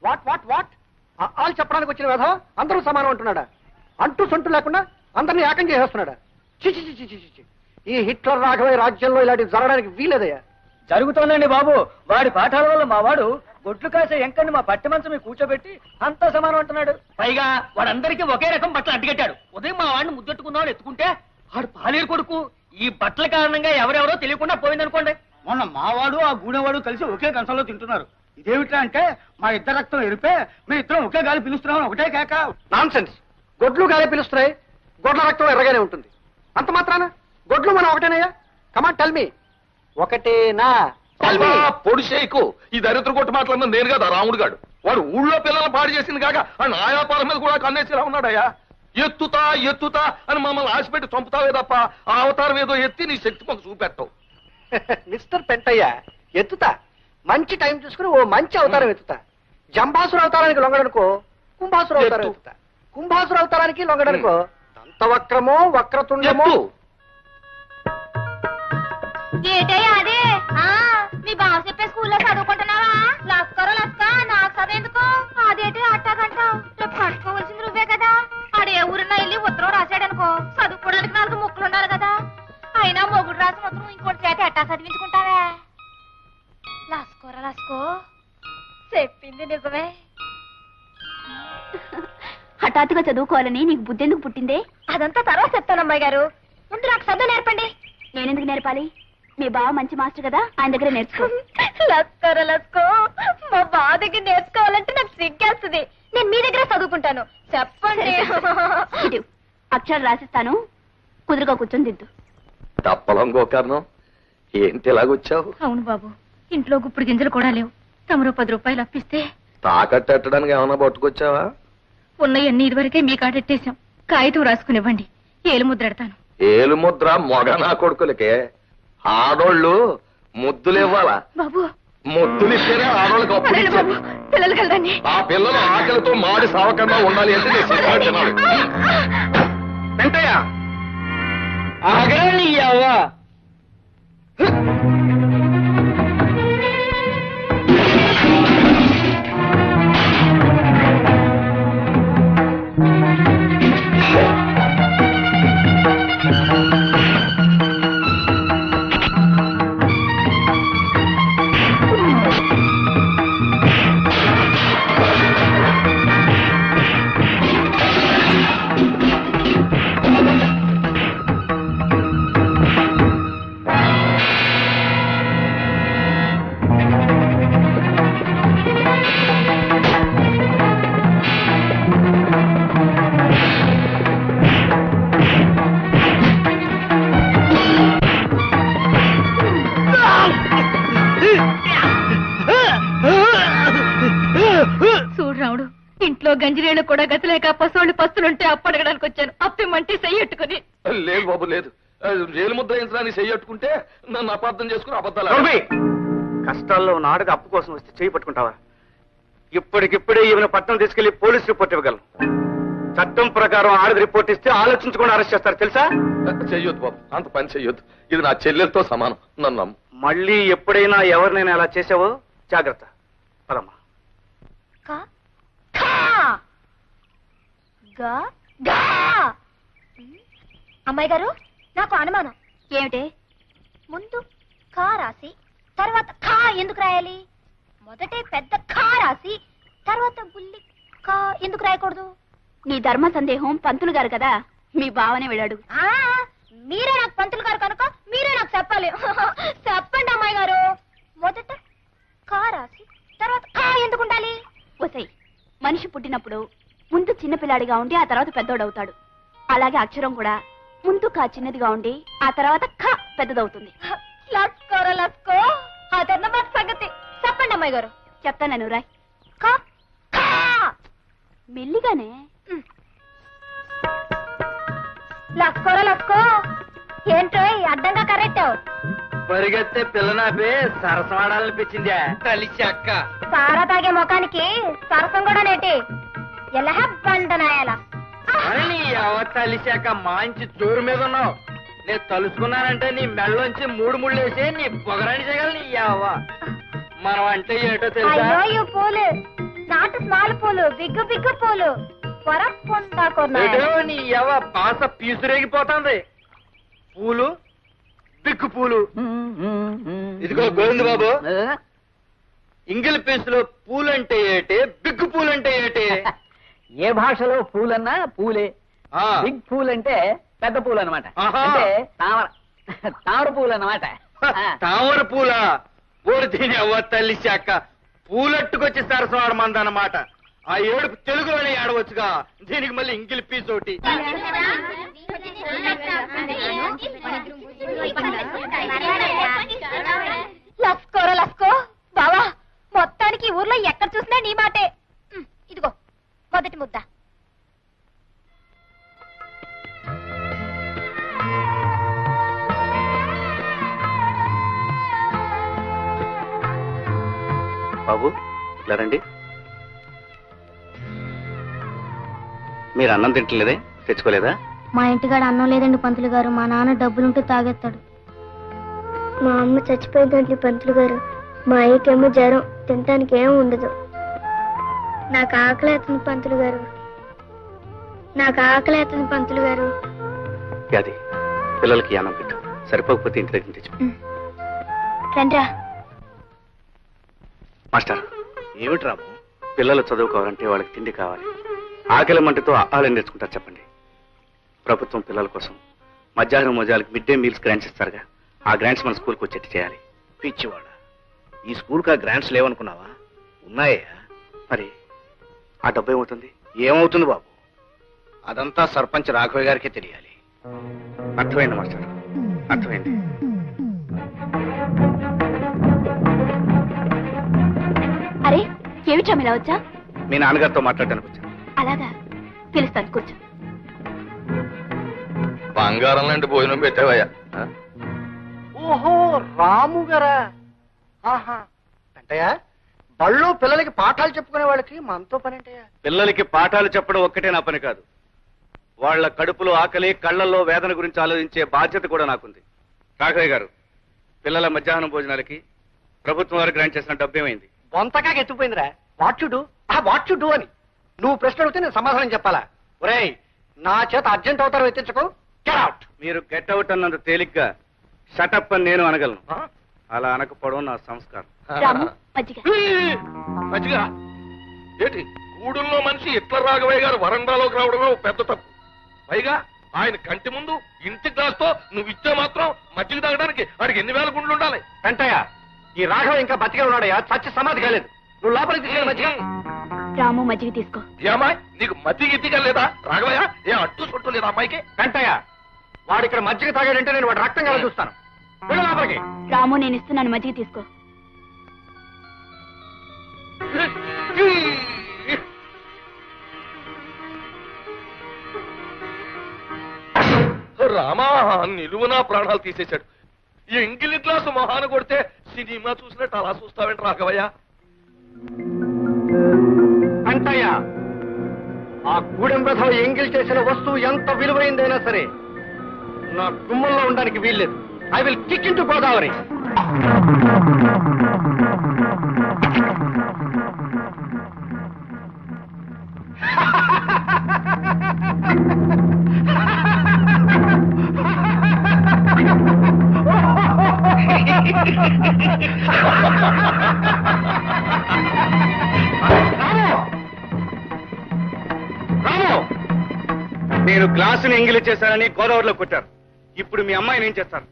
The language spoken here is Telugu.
వాట్ వాట్ వాట్ వాళ్ళు చెప్పడానికి వచ్చిన విధం అందరూ సమానం అంటున్నాడా? అంటూ సొంటు లేకుండా అందరినీ ఏకం చేసేస్తున్నాడా? చిచి చిచి చిచి. ఈ హిట్లర్ రాఘవయ్య రాజ్యంలో ఇలాంటివి జరగడానికి వీలేదయ్యా. జరుగుతోందండి బాబు. వాడి పాఠాల వల్ల మా వాడు గొడ్లు కాసే ఎంకని మా పట్టి మంచం మీద కూర్చోబెట్టి అంతా సమానం అంటున్నాడు. పైగా వాడందరికీ ఒకే రకం బట్టలు అడ్డుకట్టాడు. ఉదయం మా వాడిని ముద్దెట్టుకున్నాడు ఎత్తుకుంటే వాడు పాలేరు కొడుకు. ఈ బట్టల కారణంగా ఎవరెవరో తెలియకుండా పోయిందనుకోండి. మొన్న మావాడు ఆ గూడెవాడు కలిసి ఒకే కంచంలో తింటున్నారు. ఇదేమిటా అంటే మా ఇద్దరు రక్తం ఎరిపే మీ ఇద్దరం ఒకే గాలి పిలుస్తున్నాం ఒకటే కేక. Nonsense. గొడ్లు గాలే పిలుస్తున్నాయి, గొడ్ల రక్తం ఎర్రగానే ఉంటుంది. అంత మాత్రాన గొడ్లు మనం ఒకటేనయ్యా? Come on tell me. ఒకటేనా? పొడి షేకు. ఈ దరిద్ర కొట్టు మాట్లాడిన నేను కదా రాముడు గాడు. వాడు ఊళ్ళో పిల్లలు పాడు చేసింది కాక ఆ ఆయాపాల మీద కూడా కన్నేసిలా ఉన్నాడయ్యా. ఎత్తుతా ఎత్తుతా అని మమ్మల్ని ఆశపెట్టి చంపుతావే తప్ప ఆ అవతారం ఏదో ఎత్తి నీ శక్తి మాకు చూపెట్టవు. మిస్టర్ పెంటయ్య, ఎత్తుతా. మంచి టైం చూసుకుని ఓ మంచి అవతారం ఎత్తుతా. జంబాసుర అవతారానికి లొంగడనుకో కుంభాసుర అవతారం ఎత్తుతా. కుంభాసుర అవతారానికి లొంగడనుకో దంతవక్రమో వక్రతుండమో. ఏటయ్యా అదే? మీ బావ చెప్పే స్కూల్లో చదువుకుంటున్నావా? లస్కరో లస్క, నాకు చదువుఎందుకు? అదేంటి అట్టాగంటావు? రేపు కట్టుకోవాల్సింది నువ్వే కదా. ఆడే ఊరినా వెళ్ళి ఉత్తరం రాశాడనుకో చదువుకోవడానికి 4 ముక్కలు ఉండాలి కదా. అయినా మొగుడు రాసిన ఉత్తరం ఇంకోటి చేత ఎట్టా చదివించుకుంటావే? లస్కోరా లస్కో, చెప్పింది నిజమే. హఠాత్తుగా చదువుకోవాలని నీకు బుద్ధి ఎందుకు పుట్టిందే? అదంతా తర్వాత చెప్తాను అమ్మాయి గారు. ముందు నాకు చదువు నేర్పండి. నేనెందుకు నేర్పాలి? మీ బావ మంచి మాస్టర్ కదా, ఆయన దగ్గర నేర్చుకో. లస్కరో లస్కో, మా బావ దగ్గర నేర్చుకోవాలంటే నాకు సిగ్గేస్తుంది. నేను మీ దగ్గర చదువుకుంటాను. చెప్పండి. అక్షరాలు రాసిస్తాను, కుదురుగా కూర్చొని దిద్దు. తప్పలం గోకర్ణం, ఏంటి ఎలాగొచ్చావు? అవును బాబు, ఇంట్లో గుప్పుడు గింజలు కూడా లేవు. తమరు 10 రూపాయలు అప్పిస్తే తాకట్టడానికి ఏమైనా పట్టుకొచ్చావా? ఉన్నయన్నీ ఇదివరకే మీ కాటెట్టేశాం. కాగితం రాసుకునివ్వండి, ఏలు ముద్రెడతాను. ఏలు ముద్ర మొగ నా కొడుకులకే. ఆడోళ్ళు ముద్దులు ఇవ్వాలా? బాబు, ముద్దులు ఇస్తేనే ఆడోళ్ళకి అప్పు బాబు, పిల్లలు కలదండి. ఆ పిల్లలు ఆకలితో మాడి సావకుండా ఉండాలి అంటే నేను సిగ్గు తినాలి. పెంటయ్య ఆగండి అవ్వా. గంజిరేళ్ళు కూడా గతలేక పసోళ్ళు పస్తులుంటే అప్పడగడానికి వచ్చాను. అప్పిమంటే చెయ్యట్టుకుని. లేదు బాబు లేదు, జైలు ముద్ర వేయించడానికి చెయ్యట్టుకుంటే నన్ను అపార్థం చేసుకుని అబద్ధాలు. కష్టాల్లో ఉన్న ఆడగా అప్పు కోసం వస్తే చేయి పట్టుకుంటావా? ఇప్పటికిప్పుడే ఈమెను పట్టణం తీసుకెళ్లి పోలీస్ రిపోర్ట్ ఇవ్వగలను. చట్టం ప్రకారం ఆడది రిపోర్ట్ ఇస్తే ఆలోచించకుండా అరెస్ట్ చేస్తారు తెలుసా? చెయ్యొద్దు బాబు, అంత పని చెయ్యొద్దు. ఇది నా చెల్లెలతో సమానం, నన్ను మళ్ళీ ఎప్పుడైనా ఎవరినైనా అలా చేసావో జాగ్రత్త. పదమ్మా. అమ్మాయి గారు, నాకు అనుమానం. ఏమిటి? ముందు కా రాసి తర్వాత ఖా ఎందుకు రాయాలి? మొదటే పెద్ద ఖా రాసి తర్వాత బుల్లి కా ఎందుకు రాయకూడదు? నీ ధర్మ సందేహం పంతులు గారు కదా, మీ బావనే వెళ్ళాడు. మీరే నాకు పంతులు గారు కనుక మీరే నాకు చెప్పాలి. చెప్పండి అమ్మాయి గారు. మొదట కా రాసి తర్వాత ఖా ఎందుకు ఉండాలి? ఓసై, మనిషి పుట్టినప్పుడు ముందు చిన్నపిల్లాడిగా ఉండి ఆ తర్వాత పెద్దోడవుతాడు. అలాగే అక్షరం కూడా ముందు కా చిన్నదిగా ఉండి ఆ తర్వాత ఖ పెద్దదవుతుంది. లస్కోరా లస్కో, అదన్నమాట సంగతి. చెప్పండి అమ్మాయి గారు. చెప్తాను రాయ్. ఖ ఖ మెల్లిగానే. లస్కోరా లస్కో, ఏంటో అడ్డంగా కరెక్టావు. పరిగెత్తే పిల్లనాపే సరసవాడాలనిపించిందా కలిసి అక్క? సారా తాగే ముఖానికి సరసం కూడా నేటి ఎలా బండనాయాల. నీ అవ తలిశాక మంచి జోరు మీద ఉన్నావు. నేను తలుసుకున్నానంటే నీ మెళ్ళలోంచి 3 ముళ్ళు వేసి నీ పొగరాని చేయగల. నీ అవ్వ మనం అంటే ఏటో తెలుసా? అయ్యో పూలు నాటు బిగ్గు బిగ్గు పూలు నీ ఎవ పాస పీసురేగిపోతుంది. పూలు బిక్కు పూలు. ఇదిగో గోవింద బాబు, ఇంగిల్ పీసులో పూలంటే ఏటి, బిగ్గు పూలంటే ఏటి? ఏ భాషలో పూలన్నా పూలే. బిగ్ పూల్ అంటే పెద్ద పూలు అనమాట. అంటే తామర పూలు అన్నమాట. తామర పూల పూలు తిని అవ్వ తల్లి శాఖ పూలట్టుకొచ్చి సరసవాడమందన్నమాట. ఆ ఏడుపు తెలుగులోనే ఏడవచ్చుగా, దీనికి మళ్ళీ ఇంగిల్ పీస్ ఒకటి. లస్కోరా లస్కో బావా, మొత్తానికి ఊర్లో ఎక్కడ చూసినా నీ మాటే. ఇదిగో మొదటి ముద్ద. బాబు ఇట్లా రండి. మీరు అన్నం తింటలేదే, తెచ్చుకోలేదా? మా ఇంటికాడ అన్నం లేదండి పంతులు గారు. మా నాన్న డబ్బులుంటే తాగేస్తాడు. మా అమ్మ చచ్చిపోయిందండి పంతులు గారు. మా అయ్యకేమో జ్వరం, తినటానికి ఏం ఉండదు. నాకు ఆకలి అవుతుంది పంతులు గారు. నాకు ఆకలి అవుతుంది పంతులు గారు. అది పిల్లలకి అన్నం పెట్టు, సరిపోకపోతే ఇంటి దగ్గర తెచ్చు. రండ్రా. మాస్టర్, ఏమిటి రాము? పిల్లలు చదువుకోవాలంటే వాళ్ళకి తిండి కావాలి. ఆకలి మంటతో ఆహారం నేర్చుకుంటారు చెప్పండి. ప్రభుత్వం పిల్లల కోసం మధ్యాహ్నం మోజాలకు మిడ్ డే మీల్స్ గ్రాంట్స్ ఇస్తారుగా, ఆ గ్రాంట్స్ మన స్కూల్కి వచ్చేట్టు చేయాలి. పిచ్చివాడ, ఈ స్కూల్కి ఆ గ్రాంట్స్ లేవనుకున్నావా? ఉన్నాయా? మరి ఆ డబ్బు ఏమవుతుంది? ఏమవుతుంది బాబు, అదంతా సర్పంచ్ రాఘవయ్య గారికే తెలియాలి. అర్థమైంది మాస్టర్, అర్థమైంది. అరే ఏమిటా ఇలా వచ్చా? మీ నాన్నగారితో మాట్లాడడానికి వచ్చాను. అలాగా, పిలుస్తాను, కూర్చో. బంగారం లాంటి భోజనం పెట్టావయ్యా. ఓహో, రాము గారా? ఆహా, అంటయ్యా బళ్ళు పిల్లలకి పాఠాలు చెప్పుకునే వాళ్ళకి మనతో పని అంటయ్యా. పిల్లలకి పాఠాలు చెప్పడం ఒక్కటే నా పని కాదు, వాళ్ళ కడుపులో ఆకలి, కళ్లల్లో వేదన గురించి ఆలోచించే బాధ్యత కూడా నాకుంది. రాఘవయ్య గారు, పిల్లల మధ్యాహ్నం భోజనాలకి ప్రభుత్వం వారు గ్రాంట్ చేసిన డబ్బు ఏమైంది? బొంతగా ఎత్తుపోయిందిరా. What you do, what you do అని నువ్వు ప్రశ్న అడిగితే నేను సమాధానం చెప్పాలా? ఒరేయ్, నా చేత అర్జెంట్ అవుతారు ఎత్తించకు. Get out. మీరు గెట్ అవుట్ అన్నంత తేలిగ్గా షటప్ అని నేను అనగలను. అలా అనకపోవడం నా సంస్కారం. రాము, మజ్జిగ. మంచిగా ఏంటి గూడుల్లో మనిషి ఇట్ల రాఘవయ్య గారు వరండాలోకి రావడమే పెద్ద తప్పు. పైగా ఆయన కంటి ముందు ఇంటి గ్లాస్తో నువ్వు ఇచ్చే మాత్రం మజ్జిగ తాగడానికి వాడికి ఎన్ని వేల గుండ్లు ఉండాలి? వెంటయ్య, ఈ రాఘవ ఇంకా బతికే ఉన్నాడయ్యా, చచ్చి సమాధి కాలేదు. నువ్వు లోపలికి తీసుకెళ్ళి మజ్జిగ. రాము, మజ్జిగ తీసుకో. ఏమాయ్, నీకు మజ్జిగ ఇద్దిగా లేదా? రాఘవయ్య ఏ అట్టు చుట్టూ లేదా అమ్మాయికి? వెంటయ్య, వాడు ఇక్కడ మజ్జిగ తాగాడంటే నేను వాడు రక్తం కల చూస్తాను. వెళ్ళు లోపలికి. రాము, నేను ఇస్తున్నాను, మజ్జిగ తీసుకో. రామా, నిలువునా ప్రాణాలు తీసేశాడు. ఈ ఎంగిలి గ్లాసు మొహాన కొడితే సినిమా చూసినట్టు అలా చూస్తావేంటి రాఘవయ్య? వెంటయ్య, ఆ గూడెం రథం ఎంగిల్ చేసిన వస్తువు ఎంత విలువైందైనా సరే నా గుమ్మంలో ఉండడానికి వీల్లేదు. I will kick in to Godavari. నేను గ్లాసుని ఎంగిలి చేశానని గోదావరిలో కొట్టారు. ఇప్పుడు మీ అమ్మాయిని ఏం చేస్తారు?